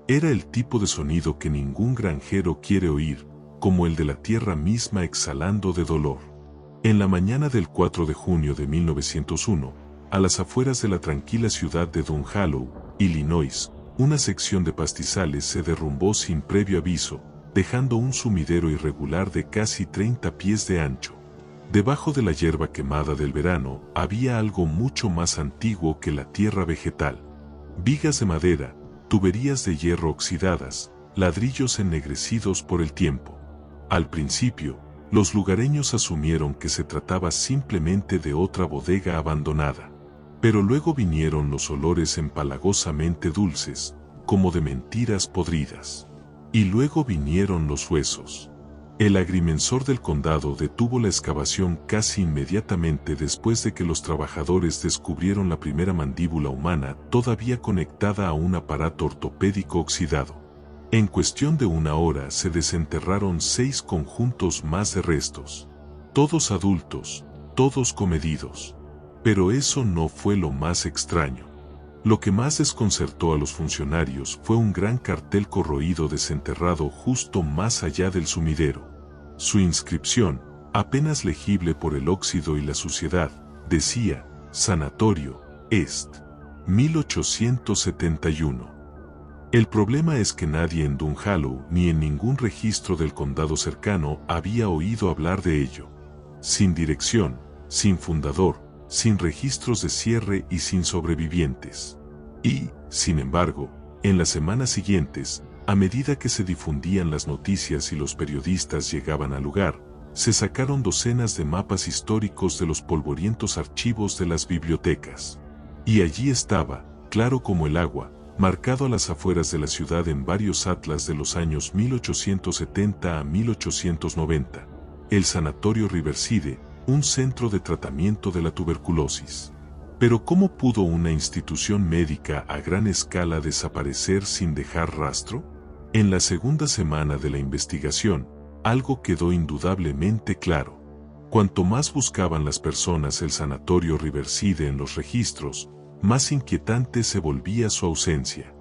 Era el tipo de sonido que ningún granjero quiere oír, como el de la tierra misma exhalando de dolor. En la mañana del 4 de junio de 1901, a las afueras de la tranquila ciudad de Dunshallow, Illinois, una sección de pastizales se derrumbó sin previo aviso, dejando un sumidero irregular de casi 30 pies de ancho. Debajo de la hierba quemada del verano había algo mucho más antiguo que la tierra vegetal. Vigas de madera, tuberías de hierro oxidadas, ladrillos ennegrecidos por el tiempo. Al principio, los lugareños asumieron que se trataba simplemente de otra bodega abandonada. Pero luego vinieron los olores empalagosamente dulces, como de mentiras podridas. Y luego vinieron los huesos. El agrimensor del condado detuvo la excavación casi inmediatamente después de que los trabajadores descubrieron la primera mandíbula humana todavía conectada a un aparato ortopédico oxidado. En cuestión de una hora se desenterraron 6 conjuntos más de restos. Todos adultos, todos comedidos. Pero eso no fue lo más extraño. Lo que más desconcertó a los funcionarios fue un gran cartel corroído desenterrado justo más allá del sumidero. Su inscripción, apenas legible por el óxido y la suciedad, decía, Sanatorio, Est. 1871. El problema es que nadie en Dunshallow ni en ningún registro del condado cercano había oído hablar de ello. Sin dirección, sin fundador, sin registros de cierre y sin sobrevivientes. Y, sin embargo, en las semanas siguientes, a medida que se difundían las noticias y los periodistas llegaban al lugar, se sacaron docenas de mapas históricos de los polvorientos archivos de las bibliotecas. Y allí estaba, claro como el agua, marcado a las afueras de la ciudad en varios atlas de los años 1870 a 1890, el Sanatorio Riverside, un centro de tratamiento de la tuberculosis. Pero ¿cómo pudo una institución médica a gran escala desaparecer sin dejar rastro? En la segunda semana de la investigación, algo quedó indudablemente claro. Cuanto más buscaban las personas el Sanatorio Riverside en los registros, más inquietante se volvía su ausencia.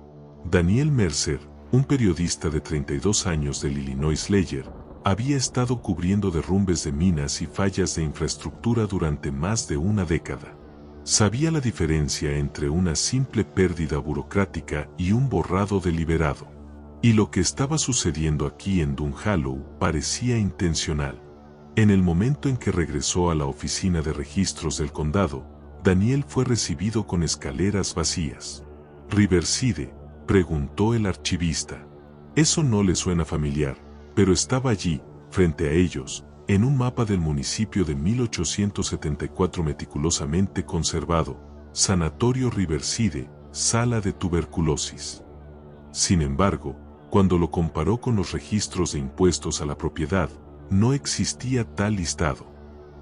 Daniel Mercer, un periodista de 32 años del Illinois Ledger, había estado cubriendo derrumbes de minas y fallas de infraestructura durante más de una década. Sabía la diferencia entre una simple pérdida burocrática y un borrado deliberado. Y lo que estaba sucediendo aquí en Dunshallow parecía intencional. En el momento en que regresó a la oficina de registros del condado, Daniel fue recibido con escaleras vacías. «¿Riverside?», preguntó el archivista. Eso no le suena familiar, pero estaba allí, frente a ellos, en un mapa del municipio de 1874 meticulosamente conservado, Sanatorio Riverside, sala de tuberculosis. Sin embargo, cuando lo comparó con los registros de impuestos a la propiedad, no existía tal listado.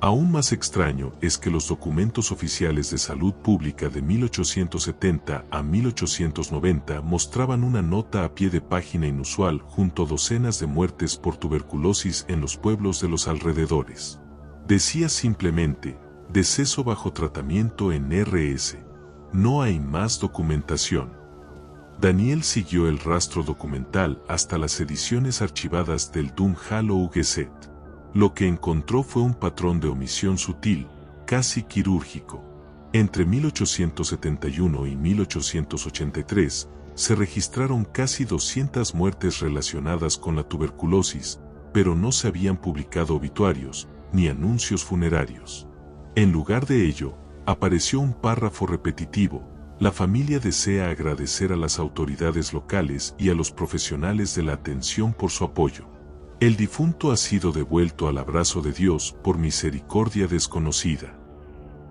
Aún más extraño es que los documentos oficiales de salud pública de 1870 a 1890 mostraban una nota a pie de página inusual junto a docenas de muertes por tuberculosis en los pueblos de los alrededores. Decía simplemente, deceso bajo tratamiento en RS. No hay más documentación. Daniel siguió el rastro documental hasta las ediciones archivadas del Dunshallow Gazette. Lo que encontró fue un patrón de omisión sutil, casi quirúrgico. Entre 1871 y 1883, se registraron casi 200 muertes relacionadas con la tuberculosis, pero no se habían publicado obituarios, ni anuncios funerarios. En lugar de ello, apareció un párrafo repetitivo: la familia desea agradecer a las autoridades locales y a los profesionales de la atención por su apoyo. El difunto ha sido devuelto al abrazo de Dios por misericordia desconocida.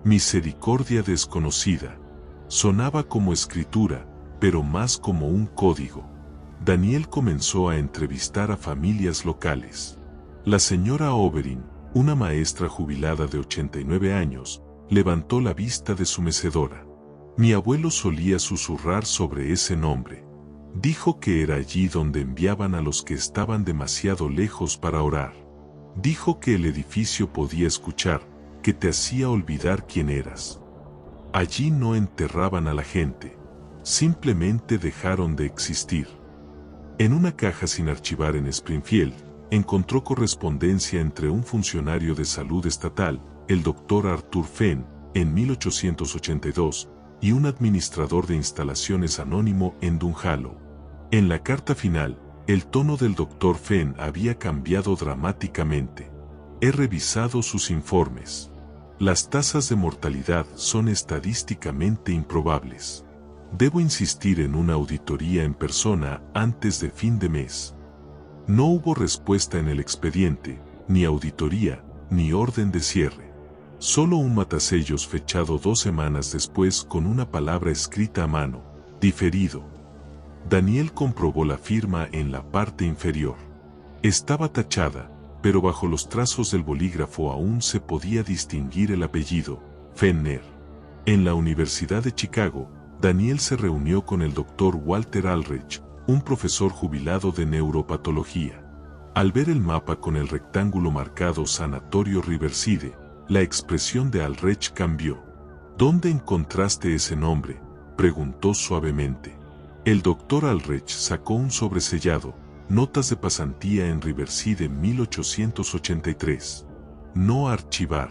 Misericordia desconocida. Sonaba como escritura, pero más como un código. Daniel comenzó a entrevistar a familias locales. La señora Oberyn, una maestra jubilada de 89 años, levantó la vista de su mecedora. Mi abuelo solía susurrar sobre ese nombre. Dijo que era allí donde enviaban a los que estaban demasiado lejos para orar. Dijo que el edificio podía escuchar, que te hacía olvidar quién eras. Allí no enterraban a la gente, simplemente dejaron de existir. En una caja sin archivar en Springfield, encontró correspondencia entre un funcionario de salud estatal, el Dr. Arthur Fenn, en 1882, y un administrador de instalaciones anónimo en Dunshallow. En la carta final, el tono del Dr. Fenn había cambiado dramáticamente. He revisado sus informes. Las tasas de mortalidad son estadísticamente improbables. Debo insistir en una auditoría en persona antes de fin de mes. No hubo respuesta en el expediente, ni auditoría, ni orden de cierre. Solo un matasellos fechado 2 semanas después con una palabra escrita a mano, diferido. Daniel comprobó la firma en la parte inferior. Estaba tachada, pero bajo los trazos del bolígrafo aún se podía distinguir el apellido, Fenner. En la Universidad de Chicago, Daniel se reunió con el Dr. Walter Aldrich, un profesor jubilado de neuropatología. Al ver el mapa con el rectángulo marcado Sanatorio Riverside, la expresión de Aldrich cambió. ¿Dónde encontraste ese nombre?, preguntó suavemente. El Dr. Aldrich sacó un sobresellado, notas de pasantía en Riverside 1883. No archivar.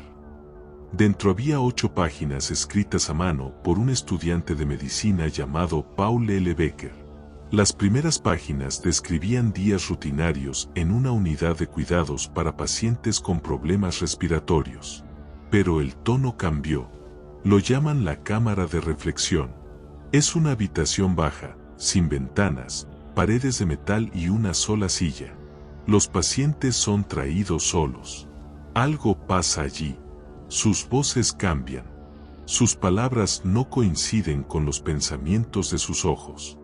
Dentro había 8 páginas escritas a mano por un estudiante de medicina llamado Paul L. Becker. Las primeras páginas describían días rutinarios en una unidad de cuidados para pacientes con problemas respiratorios. Pero el tono cambió. Lo llaman la cámara de reflexión. Es una habitación baja, sin ventanas, paredes de metal y una sola silla. Los pacientes son traídos solos. Algo pasa allí. Sus voces cambian. Sus palabras no coinciden con los pensamientos de sus ojos.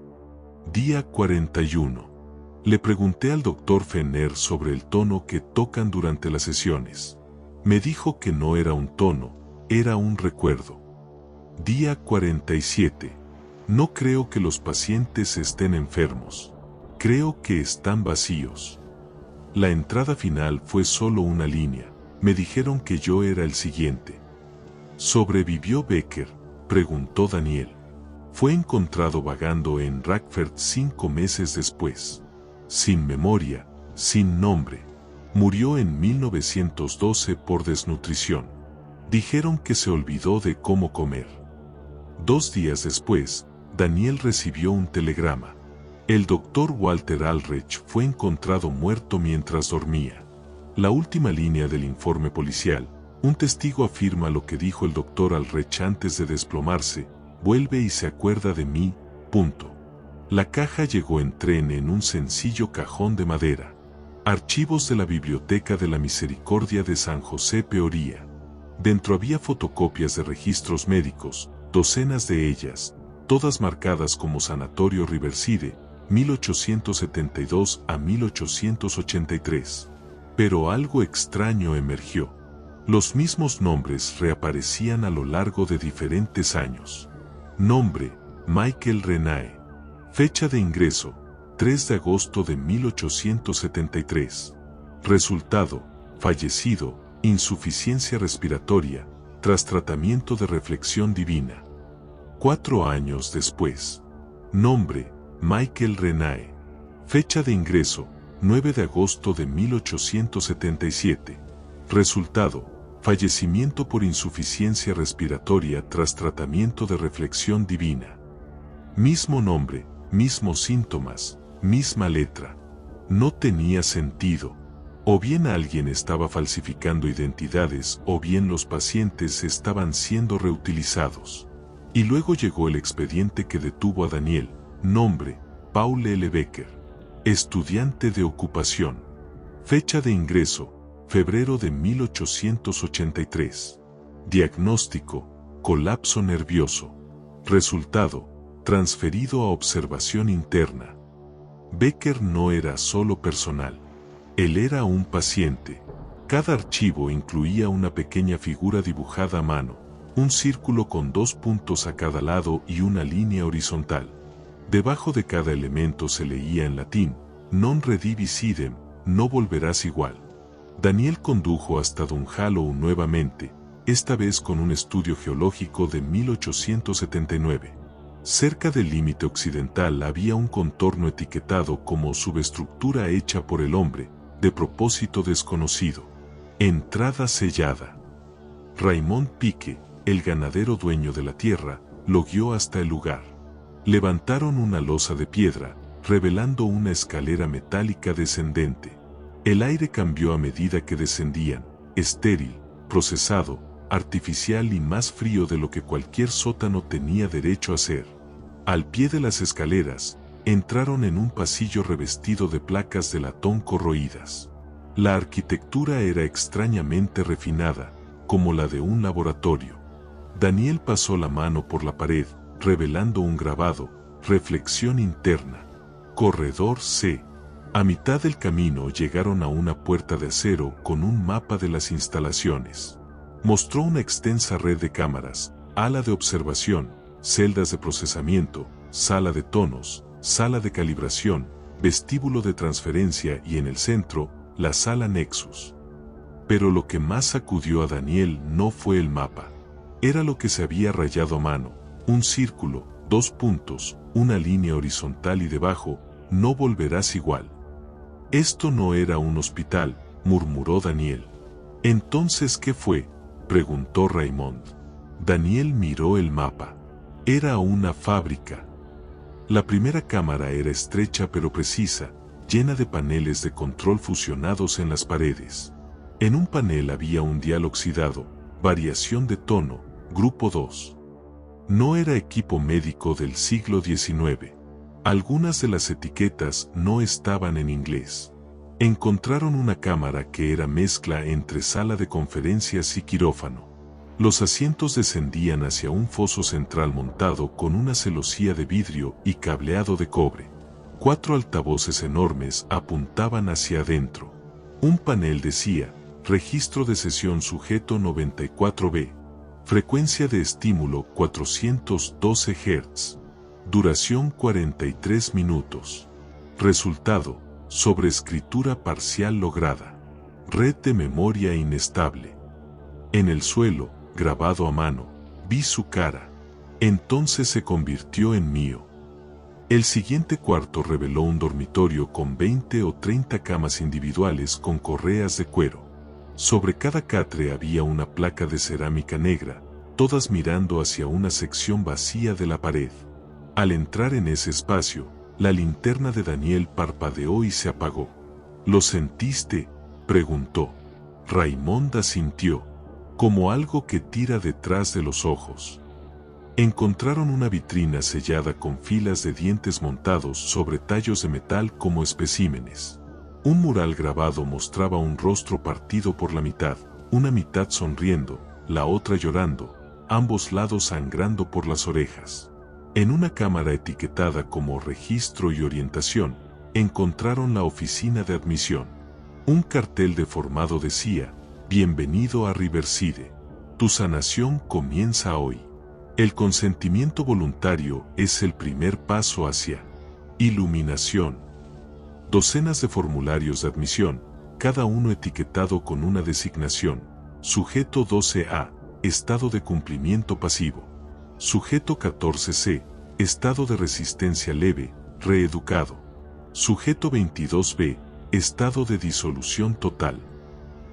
Día 41. Le pregunté al Dr. Fenner sobre el tono que tocan durante las sesiones. Me dijo que no era un tono, era un recuerdo. Día 47. No creo que los pacientes estén enfermos. Creo que están vacíos. La entrada final fue solo una línea. Me dijeron que yo era el siguiente. ¿Sobrevivió Becker?, preguntó Daniel. Fue encontrado vagando en Rackford 5 meses después. Sin memoria, sin nombre. Murió en 1912 por desnutrición. Dijeron que se olvidó de cómo comer. 2 días después, Daniel recibió un telegrama. El Dr. Walter Aldrich fue encontrado muerto mientras dormía. La última línea del informe policial, un testigo afirma lo que dijo el Dr. Aldrich antes de desplomarse: vuelve y se acuerda de mí, punto. La caja llegó en tren en un sencillo cajón de madera. Archivos de la Biblioteca de la Misericordia de San José Peoria. Dentro había fotocopias de registros médicos, docenas de ellas, todas marcadas como Sanatorio Riverside, 1872 a 1883. Pero algo extraño emergió. Los mismos nombres reaparecían a lo largo de diferentes años. Nombre: Michael Renae. Fecha de ingreso: 3 de agosto de 1873. Resultado: fallecido, insuficiencia respiratoria, tras tratamiento de reflexión divina. 4 años después. Nombre: Michael Renae. Fecha de ingreso: 9 de agosto de 1877. Resultado: fallecimiento por insuficiencia respiratoria tras tratamiento de reflexión divina. Mismo nombre, mismos síntomas, misma letra. No tenía sentido. O bien alguien estaba falsificando identidades, o bien los pacientes estaban siendo reutilizados. Y luego llegó el expediente que detuvo a Daniel. Nombre: Paul L. Becker. Estudiante de ocupación. Fecha de ingreso: febrero de 1883. Diagnóstico: colapso nervioso. Resultado: transferido a observación interna. Becker no era solo personal. Él era un paciente. Cada archivo incluía una pequeña figura dibujada a mano, un círculo con 2 puntos a cada lado y una línea horizontal. Debajo de cada elemento se leía en latín: non redivis idem, no volverás igual. Daniel condujo hasta Dunshallow nuevamente, esta vez con un estudio geológico de 1879. Cerca del límite occidental había un contorno etiquetado como subestructura hecha por el hombre, de propósito desconocido. Entrada sellada. Raymond Pique, el ganadero dueño de la tierra, lo guió hasta el lugar. Levantaron una losa de piedra, revelando una escalera metálica descendente. El aire cambió a medida que descendían, estéril, procesado, artificial y más frío de lo que cualquier sótano tenía derecho a ser. Al pie de las escaleras, entraron en un pasillo revestido de placas de latón corroídas. La arquitectura era extrañamente refinada, como la de un laboratorio. Daniel pasó la mano por la pared, revelando un grabado, reflexión interna. Corredor C. A mitad del camino llegaron a una puerta de acero con un mapa de las instalaciones. Mostró una extensa red de cámaras, ala de observación, celdas de procesamiento, sala de tonos, sala de calibración, vestíbulo de transferencia y en el centro, la sala Nexus. Pero lo que más sacudió a Daniel no fue el mapa. Era lo que se había rayado a mano, un círculo, 2 puntos, una línea horizontal y debajo, no volverás igual. Esto no era un hospital, murmuró Daniel. ¿Entonces qué fue?, preguntó Raymond. Daniel miró el mapa. Era una fábrica. La primera cámara era estrecha pero precisa, llena de paneles de control fusionados en las paredes. En un panel había un dial oxidado, variación de tono, grupo 2. No era equipo médico del siglo XIX. Algunas de las etiquetas no estaban en inglés. Encontraron una cámara que era mezcla entre sala de conferencias y quirófano. Los asientos descendían hacia un foso central montado con una celosía de vidrio y cableado de cobre. 4 altavoces enormes apuntaban hacia adentro. Un panel decía, registro de sesión sujeto 94B. Frecuencia de estímulo 412 Hz. Duración 43 minutos. Resultado, sobreescritura parcial lograda. Red de memoria inestable. En el suelo, grabado a mano, vi su cara. Entonces se convirtió en mío. El siguiente cuarto reveló un dormitorio con 20 o 30 camas individuales con correas de cuero. Sobre cada catre había una placa de cerámica negra, todas mirando hacia una sección vacía de la pared. Al entrar en ese espacio, la linterna de Daniel parpadeó y se apagó. ¿Lo sentiste?, preguntó. Raymond asintió, como algo que tira detrás de los ojos. Encontraron una vitrina sellada con filas de dientes montados sobre tallos de metal como especímenes. Un mural grabado mostraba un rostro partido por la mitad, una mitad sonriendo, la otra llorando, ambos lados sangrando por las orejas. En una cámara etiquetada como registro y orientación, encontraron la oficina de admisión. Un cartel deformado decía, bienvenido a Riverside. Tu sanación comienza hoy. El consentimiento voluntario es el primer paso hacia iluminación. Docenas de formularios de admisión, cada uno etiquetado con una designación. Sujeto 12A, estado de cumplimiento pasivo. Sujeto 14C, estado de resistencia leve, reeducado. Sujeto 22B, estado de disolución total.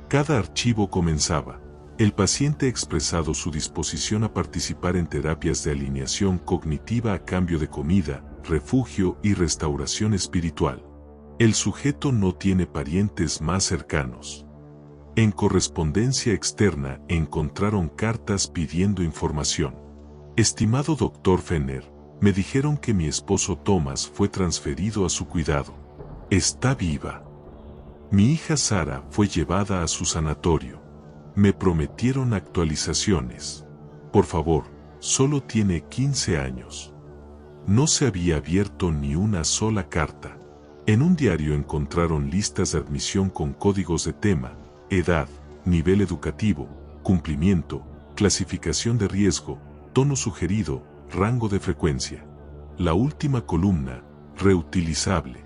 Cada archivo comenzaba. El paciente ha expresado su disposición a participar en terapias de alineación cognitiva a cambio de comida, refugio y restauración espiritual. El sujeto no tiene parientes más cercanos. En correspondencia externa encontraron cartas pidiendo información. Estimado Dr. Fenner, me dijeron que mi esposo Thomas fue transferido a su cuidado. Está viva. Mi hija Sara fue llevada a su sanatorio. Me prometieron actualizaciones. Por favor, solo tiene 15 años. No se había abierto ni una sola carta. En un diario encontraron listas de admisión con códigos de tema, edad, nivel educativo, cumplimiento, clasificación de riesgo, tono sugerido, rango de frecuencia. La última columna, reutilizable.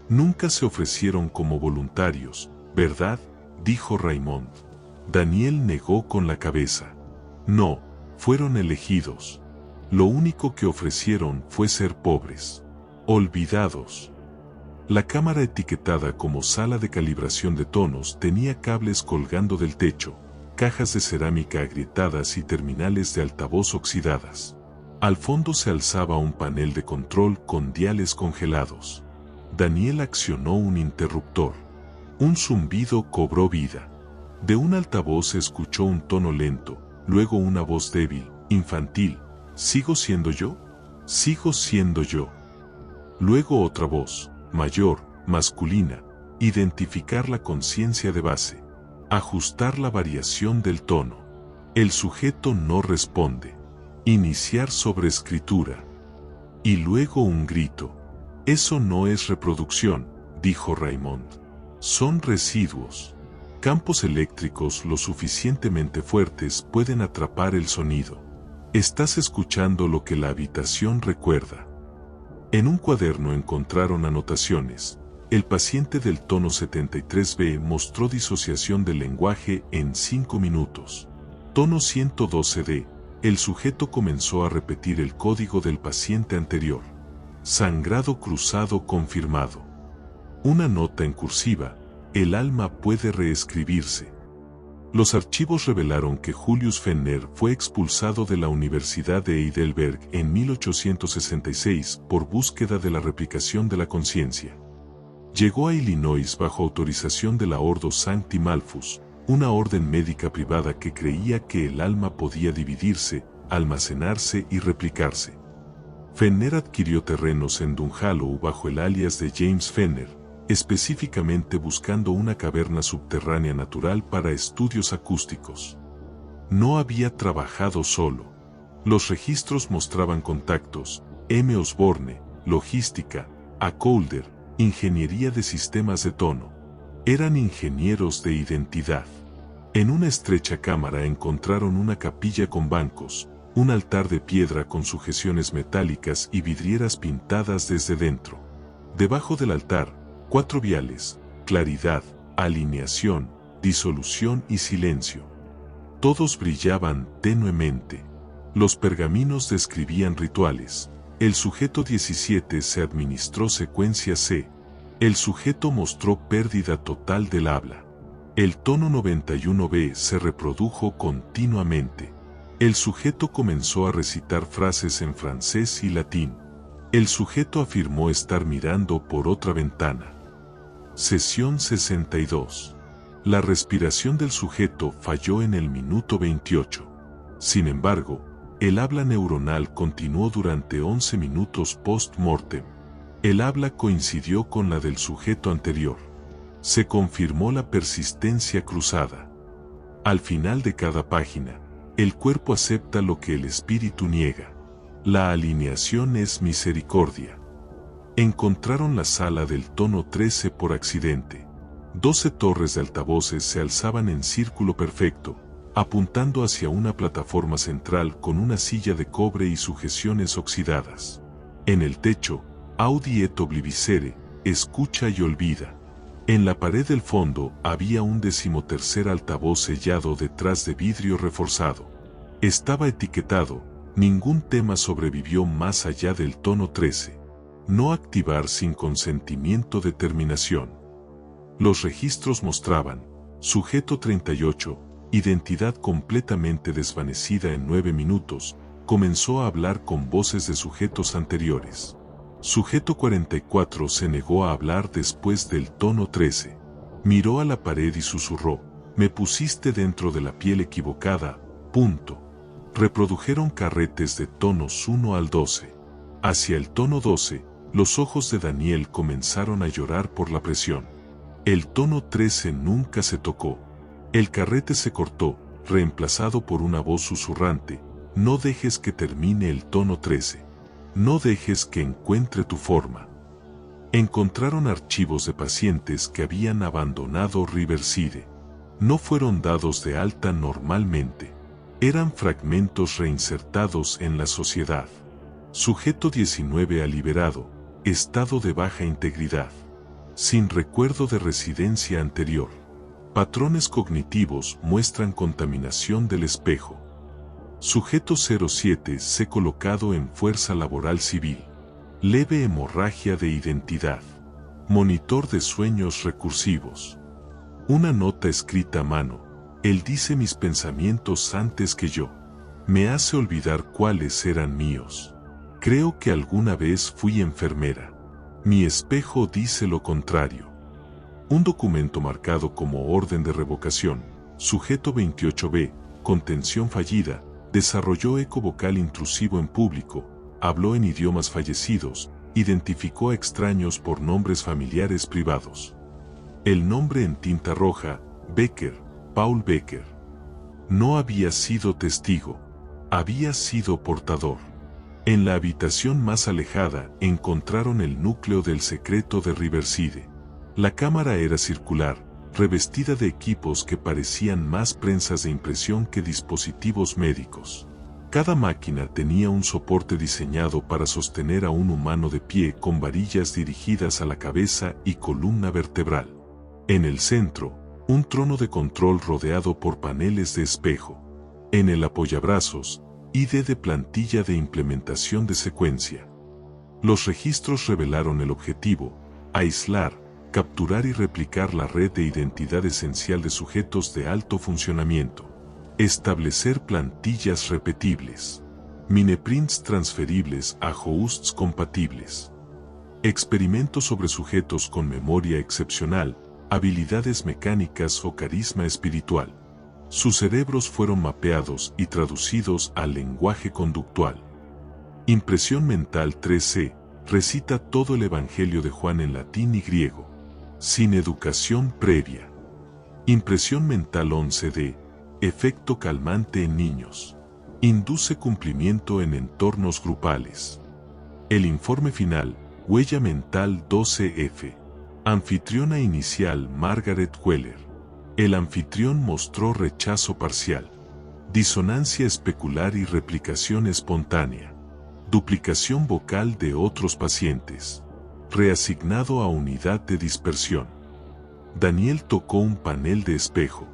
Nunca se ofrecieron como voluntarios, ¿verdad?, dijo Raymond. Daniel negó con la cabeza. No, fueron elegidos. Lo único que ofrecieron fue ser pobres. Olvidados. La cámara etiquetada como sala de calibración de tonos tenía cables colgando del techo, cajas de cerámica agrietadas y terminales de altavoz oxidadas. Al fondo se alzaba un panel de control con diales congelados. Daniel accionó un interruptor. Un zumbido cobró vida. De un altavoz se escuchó un tono lento, luego una voz débil, infantil. ¿Sigo siendo yo? Sigo siendo yo. Luego otra voz, mayor, masculina, identificar la conciencia de base, ajustar la variación del tono. El sujeto no responde. Iniciar sobreescritura. Y luego un grito. Eso no es reproducción, dijo Raymond. Son residuos. Campos eléctricos lo suficientemente fuertes pueden atrapar el sonido. Estás escuchando lo que la habitación recuerda. En un cuaderno encontraron anotaciones. El paciente del tono 73B mostró disociación del lenguaje en 5 minutos. Tono 112D. El sujeto comenzó a repetir el código del paciente anterior. Sangrado cruzado confirmado. Una nota en cursiva. El alma puede reescribirse. Los archivos revelaron que Julius Fenner fue expulsado de la Universidad de Heidelberg en 1866 por búsqueda de la replicación de la conciencia. Llegó a Illinois bajo autorización de la Ordo Sancti Malleus, una orden médica privada que creía que el alma podía dividirse, almacenarse y replicarse. Fenner adquirió terrenos en Dunshallow bajo el alias de James Fenner, específicamente buscando una caverna subterránea natural para estudios acústicos. No había trabajado solo. Los registros mostraban contactos, M. Osborne, logística, A. Calder, ingeniería de sistemas de tono. Eran ingenieros de identidad. En una estrecha cámara encontraron una capilla con bancos, un altar de piedra con sujeciones metálicas y vidrieras pintadas desde dentro. Debajo del altar, 4 viales: claridad, alineación, disolución y silencio. Todos brillaban tenuemente. Los pergaminos describían rituales. El sujeto 17 se administró secuencia C. El sujeto mostró pérdida total del habla. El tono 91B se reprodujo continuamente. El sujeto comenzó a recitar frases en francés y latín. El sujeto afirmó estar mirando por otra ventana. Sesión 62. La respiración del sujeto falló en el minuto 28. Sin embargo, el habla neuronal continuó durante 11 minutos post-mortem. El habla coincidió con la del sujeto anterior. Se confirmó la persistencia cruzada. Al final de cada página, el cuerpo acepta lo que el espíritu niega. La alineación es misericordia. Encontraron la sala del tono 13 por accidente. 12 torres de altavoces se alzaban en círculo perfecto, apuntando hacia una plataforma central con una silla de cobre y sujeciones oxidadas. En el techo, Audi et oblivisere, escucha y olvida. En la pared del fondo había un 13º altavoz sellado detrás de vidrio reforzado. Estaba etiquetado: ningún tema sobrevivió más allá del tono 13. No activar sin consentimiento de terminación. Los registros mostraban: sujeto 38, identidad completamente desvanecida en 9 minutos, comenzó a hablar con voces de sujetos anteriores. Sujeto 44 se negó a hablar después del tono 13. Miró a la pared y susurró: me pusiste dentro de la piel equivocada, punto. Reprodujeron carretes de tonos 1 al 12. Hacia el tono 12, los ojos de Daniel comenzaron a llorar por la presión. El tono 13 nunca se tocó. El carrete se cortó, reemplazado por una voz susurrante: no dejes que termine el tono 13. No dejes que encuentre tu forma. Encontraron archivos de pacientes que habían abandonado Riverside. No fueron dados de alta normalmente. Eran fragmentos reinsertados en la sociedad. Sujeto 19 liberado. Estado de baja integridad. Sin recuerdo de residencia anterior. Patrones cognitivos muestran contaminación del espejo. Sujeto 07 se colocado en fuerza laboral civil. Leve hemorragia de identidad. Monitor de sueños recursivos. Una nota escrita a mano. Él dice mis pensamientos antes que yo. Me hace olvidar cuáles eran míos. Creo que alguna vez fui enfermera. Mi espejo dice lo contrario. Un documento marcado como orden de revocación. Sujeto 28B. Contención fallida. Desarrolló eco vocal intrusivo en público. Habló en idiomas fallecidos. Identificó a extraños por nombres familiares privados. El nombre en tinta roja, Becker, Paul Becker. No había sido testigo, había sido portador. En la habitación más alejada encontraron el núcleo del secreto de Riverside. La cámara era circular, revestida de equipos que parecían más prensas de impresión que dispositivos médicos. Cada máquina tenía un soporte diseñado para sostener a un humano de pie con varillas dirigidas a la cabeza y columna vertebral. En el centro, un trono de control rodeado por paneles de espejo. En el apoyabrazos, ID de plantilla de implementación de secuencia. Los registros revelaron el objetivo: aislar, capturar y replicar la red de identidad esencial de sujetos de alto funcionamiento. Establecer plantillas repetibles. Mineprints transferibles a hosts compatibles. Experimentos sobre sujetos con memoria excepcional, habilidades mecánicas o carisma espiritual. Sus cerebros fueron mapeados y traducidos al lenguaje conductual. Impresión mental 3C, recita todo el Evangelio de Juan en latín y griego, sin educación previa. Impresión mental 11D, efecto calmante en niños. Induce cumplimiento en entornos grupales. El informe final, huella mental 12F. Anfitriona inicial Margaret Weller. El anfitrión mostró rechazo parcial. Disonancia especular y replicación espontánea. Duplicación vocal de otros pacientes. Reasignado a unidad de dispersión. Daniel tocó un panel de espejo.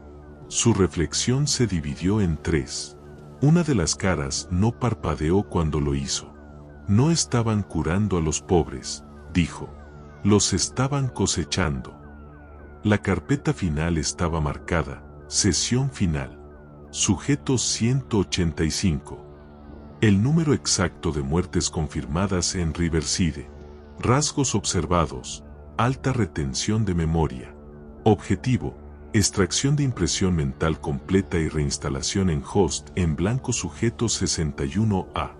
Su reflexión se dividió en tres. Una de las caras no parpadeó cuando lo hizo. No estaban curando a los pobres, dijo. Los estaban cosechando. La carpeta final estaba marcada, sesión final. Sujeto 185. El número exacto de muertes confirmadas en Riverside. Rasgos observados, alta retención de memoria. Objetivo: extracción de impresión mental completa y reinstalación en host en blanco. Sujeto 61A.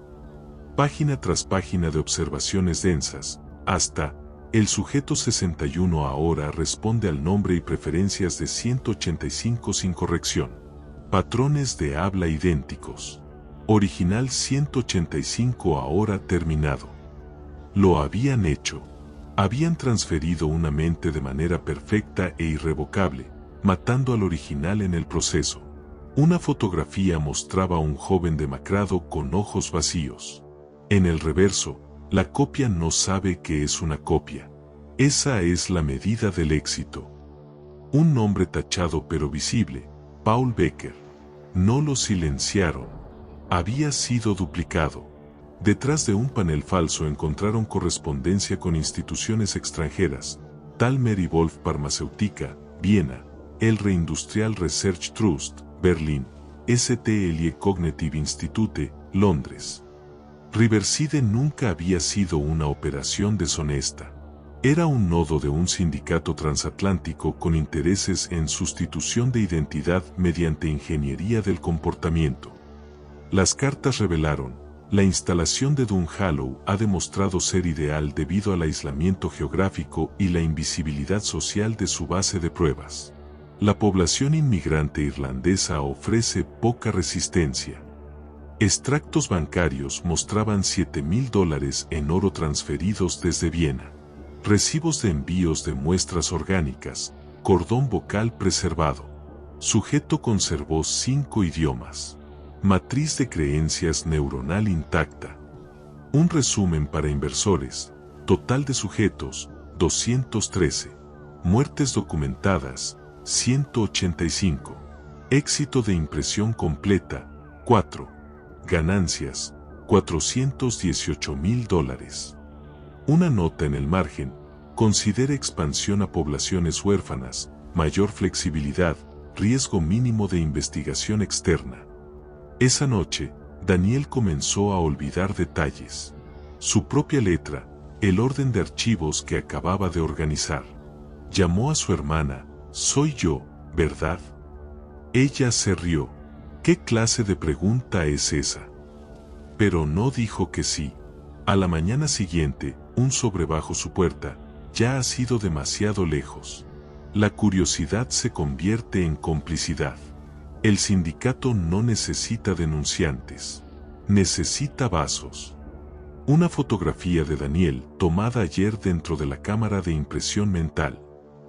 Página tras página de observaciones densas, hasta el sujeto 61 ahora responde al nombre y preferencias de 185 sin corrección. Patrones de habla idénticos. Original 185 ahora terminado. Lo habían hecho. Habían transferido una mente de manera perfecta e irrevocable, matando al original en el proceso. Una fotografía mostraba a un joven demacrado con ojos vacíos. En el reverso, la copia no sabe que es una copia. Esa es la medida del éxito. Un nombre tachado pero visible, Paul Becker. No lo silenciaron. Había sido duplicado. Detrás de un panel falso encontraron correspondencia con instituciones extranjeras, Talmer y Wolf Farmacéutica, Viena, el Reindustrial Research Trust, Berlín, St. Elie Cognitive Institute, Londres. Riverside nunca había sido una operación deshonesta. Era un nodo de un sindicato transatlántico con intereses en sustitución de identidad mediante ingeniería del comportamiento. Las cartas revelaron: la instalación de Dunnhallow ha demostrado ser ideal debido al aislamiento geográfico y la invisibilidad social de su base de pruebas. La población inmigrante irlandesa ofrece poca resistencia. Extractos bancarios mostraban $7,000 en oro transferidos desde Viena. Recibos de envíos de muestras orgánicas, cordón vocal preservado. Sujeto conservó 5 idiomas. Matriz de creencias neuronal intacta. Un resumen para inversores. Total de sujetos, 213. Muertes documentadas, 185. Éxito de impresión completa, 4. Ganancias, $418,000. Una nota en el margen, considere expansión a poblaciones huérfanas, mayor flexibilidad, riesgo mínimo de investigación externa. Esa noche, Daniel comenzó a olvidar detalles. Su propia letra, el orden de archivos que acababa de organizar. Llamó a su hermana, «Soy yo, ¿verdad?». Ella se rió. ¿Qué clase de pregunta es esa? Pero no dijo que sí. A la mañana siguiente, un sobre bajo su puerta, «Ya ha sido demasiado lejos». La curiosidad se convierte en complicidad. El sindicato no necesita denunciantes. Necesita vasos. Una fotografía de Daniel tomada ayer dentro de la cámara de impresión mental.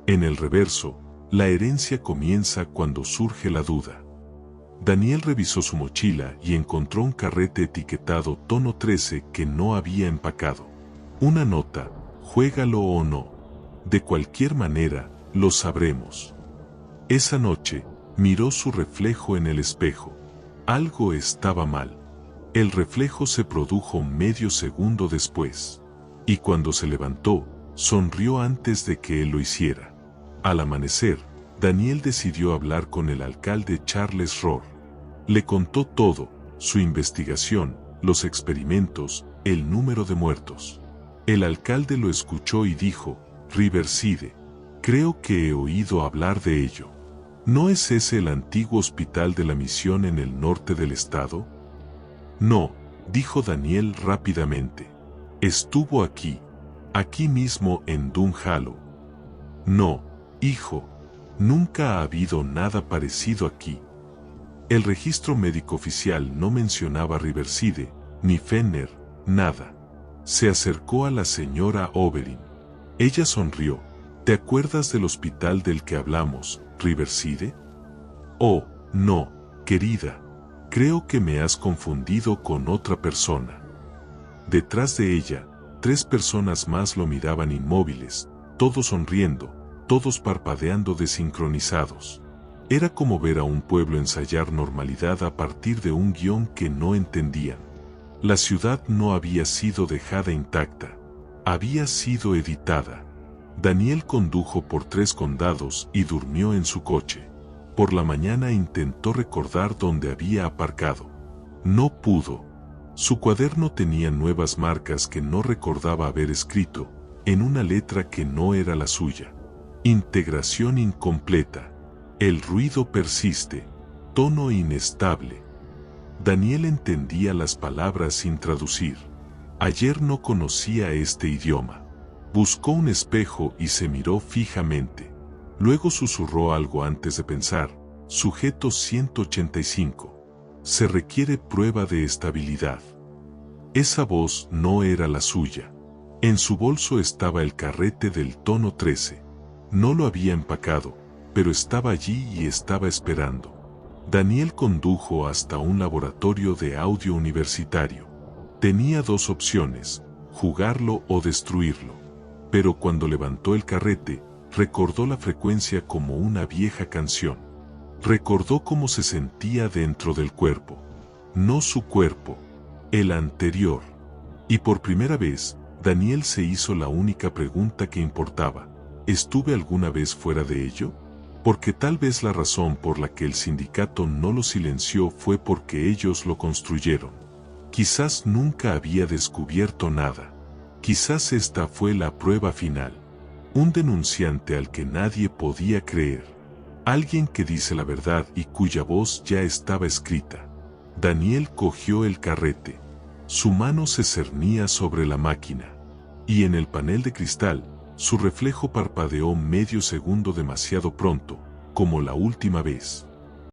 En el reverso, la herencia comienza cuando surge la duda. Daniel revisó su mochila y encontró un carrete etiquetado tono 13 que no había empacado. Una nota, «Juégalo o no. De cualquier manera, lo sabremos». Esa noche, miró su reflejo en el espejo. Algo estaba mal. El reflejo se produjo medio segundo después. Y cuando se levantó, sonrió antes de que él lo hiciera. Al amanecer, Daniel decidió hablar con el alcalde Charles Rohr. Le contó todo, su investigación, los experimentos, el número de muertos. El alcalde lo escuchó y dijo, «Riverside, creo que he oído hablar de ello. ¿No es ese el antiguo hospital de la misión en el norte del estado?». «No», dijo Daniel rápidamente. «Estuvo aquí mismo en Down Hollow». «No, hijo, nunca ha habido nada parecido aquí». El registro médico oficial no mencionaba Riverside, ni Fenner, nada. Se acercó a la señora Oberyn. Ella sonrió. «¿Te acuerdas del hospital del que hablamos, Riverside?». «Oh, no, querida. Creo que me has confundido con otra persona». Detrás de ella, 3 personas más lo miraban inmóviles, todos sonriendo, todos parpadeando desincronizados. Era como ver a un pueblo ensayar normalidad a partir de un guión que no entendían. La ciudad no había sido dejada intacta. Había sido editada. Daniel condujo por 3 condados y durmió en su coche. Por la mañana intentó recordar dónde había aparcado. No pudo. Su cuaderno tenía nuevas marcas que no recordaba haber escrito, en una letra que no era la suya. Integración incompleta. El ruido persiste. Tono inestable. Daniel entendía las palabras sin traducir. Ayer no conocía este idioma. Buscó un espejo y se miró fijamente. Luego susurró algo antes de pensar. Sujeto 185. Se requiere prueba de estabilidad. Esa voz no era la suya. En su bolso estaba el carrete del tono 13. No lo había empacado, pero estaba allí y estaba esperando. Daniel condujo hasta un laboratorio de audio universitario. Tenía 2 opciones, jugarlo o destruirlo. Pero cuando levantó el carrete, recordó la frecuencia como una vieja canción. Recordó cómo se sentía dentro del cuerpo. No su cuerpo, el anterior. Y por primera vez, Daniel se hizo la única pregunta que importaba. ¿Estuve alguna vez fuera de ello? Porque tal vez la razón por la que el sindicato no lo silenció fue porque ellos lo construyeron. Quizás nunca había descubierto nada. Quizás esta fue la prueba final. Un denunciante al que nadie podía creer. Alguien que dice la verdad y cuya voz ya estaba escrita. Daniel cogió el carrete. Su mano se cernía sobre la máquina. Y en el panel de cristal, su reflejo parpadeó medio segundo demasiado pronto, como la última vez.